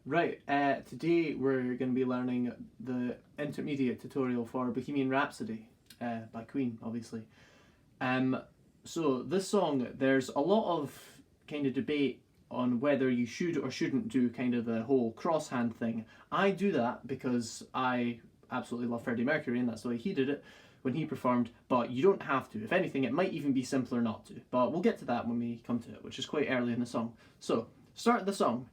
Right, today we're going to be learning the intermediate tutorial for Bohemian Rhapsody by Queen, obviously. So this song, there's a lot of kind of debate on whether you should or shouldn't do kind of the whole crosshand thing. I do that because I absolutely love Freddie Mercury and that's the way he did it when he performed, but you don't have to. If anything, it might even be simpler not to, but we'll get to that when we come to it, which is quite early in the song. So, start the song.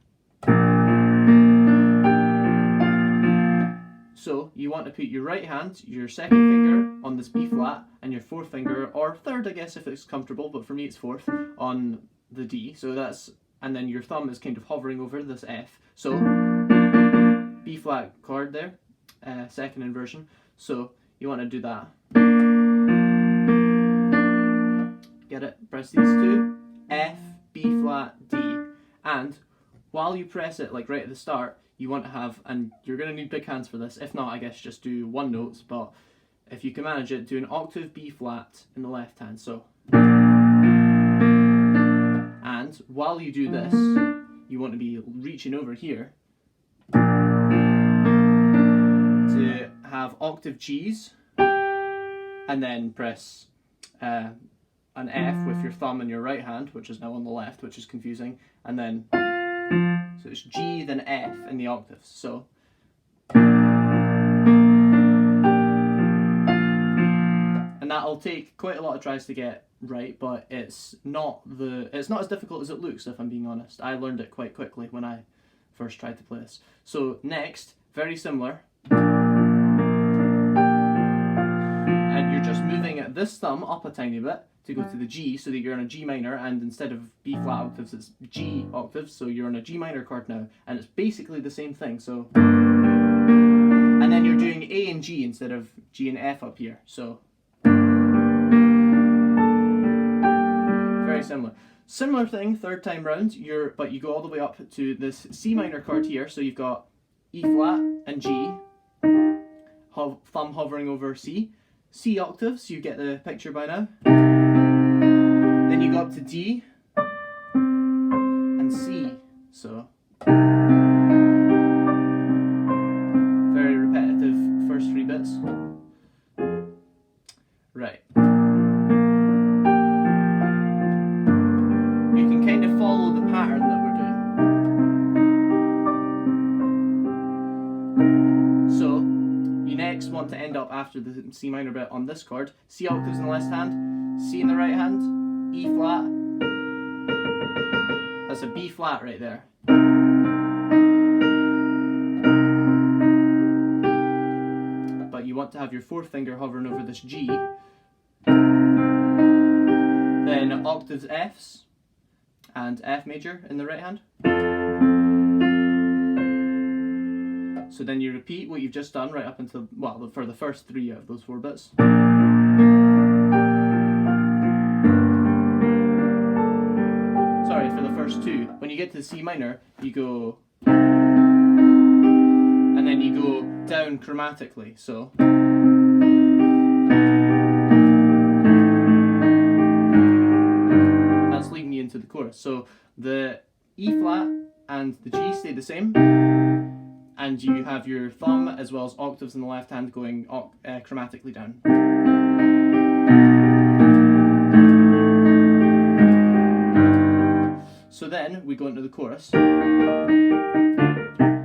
So you want to put your right hand, your second finger on this B flat, and your fourth finger, or third I guess if it's comfortable, but for me it's fourth, on the D. So that's, and then your thumb is kind of hovering over this F. So B flat chord there, second inversion. So you want to do that. Get it? Press these two, F, B flat, D, and while you press it, like right at the start, you want to have, and you're going to need big hands for this, if not I guess just do one note, but if you can manage it, do an octave B flat in the left hand, so. And while you do this, you want to be reaching over here to have octave G's, and then press an F with your thumb in your right hand, which is now on the left, which is confusing, and then so it's G then F in the octaves. So and that'll take quite a lot of tries to get right, but it's not as difficult as it looks, if I'm being honest. I learned it quite quickly when I first tried to play this. So next, very similar. And you're just moving this thumb up a tiny bit to go to the G, so that you're on a G minor, and instead of B flat octaves it's G octaves, so you're on a G minor chord now, and it's basically the same thing. So, and then you're doing A and G instead of G and F up here, so very similar thing third time round. But you go all the way up to this C minor chord here, so you've got E flat and G, thumb hovering over C octaves, you get the picture by now. Then you go up to D and C, so very repetitive first three bits. Right. You can kind of follow the pattern that we're doing. So you next want to end up after the C minor bit on this chord, C octaves in the left hand, C in the right hand, E flat, that's a B flat right there. But you want to have your fourth finger hovering over this G, then octaves Fs and F major in the right hand. So then you repeat what you've just done right up until, well, for the first three of those four bits. Sorry, for the first two. When you get to the C minor, you go, and then you go down chromatically, so. That's leading you into the chorus. So the E flat and the G stay the same, and you have your thumb as well as octaves in the left hand going chromatically down. So then we go into the chorus,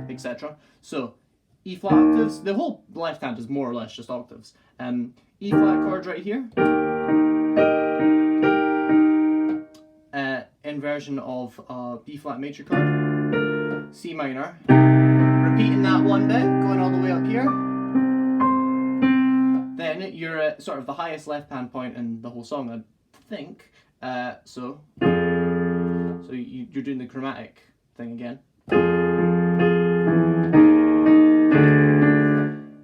etc. So E flat octaves, the whole left hand is more or less just octaves. E flat chord right here, inversion of B flat major chord, C minor, repeating that one bit, going all the way up here. Then you're at sort of the highest left hand point in the whole song, I think. So you're doing the chromatic thing again.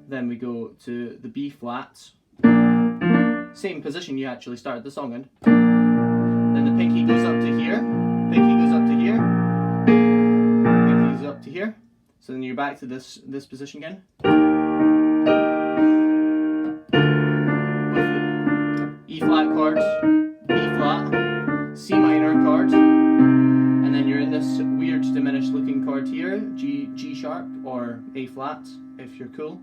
Then we go to the B flat, same position you actually started the song in. Then the pinky goes up to here, pinky goes up to here, pinky goes up to here. So then you're back to this position again. With the E flat chord, B flat, C minor chord, and then you're in this weird diminished looking chord here, G sharp or A flat if you're cool.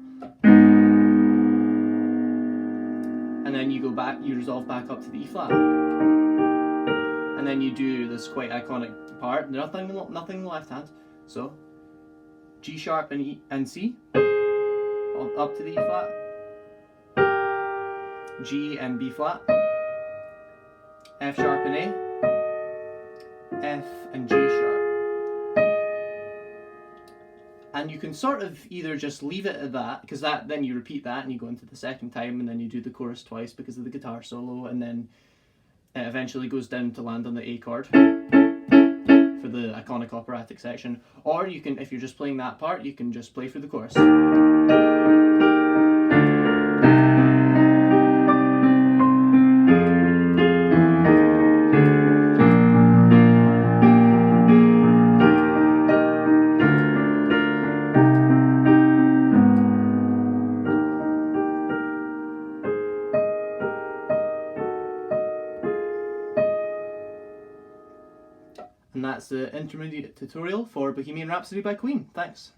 And then you go back, you resolve back up to the E flat. And then you do this quite iconic part, nothing in the left hand. So G sharp and E and C, up to the E flat, G and B flat, F sharp and A, F and G sharp. And you can sort of either just leave it at that, because then you repeat that and you go into the second time and then you do the chorus twice because of the guitar solo, and then it eventually goes down to land on the A chord for the iconic operatic section. Or you can, if you're just playing that part, you can just play through the chorus. And that's the intermediate tutorial for Bohemian Rhapsody by Queen. Thanks.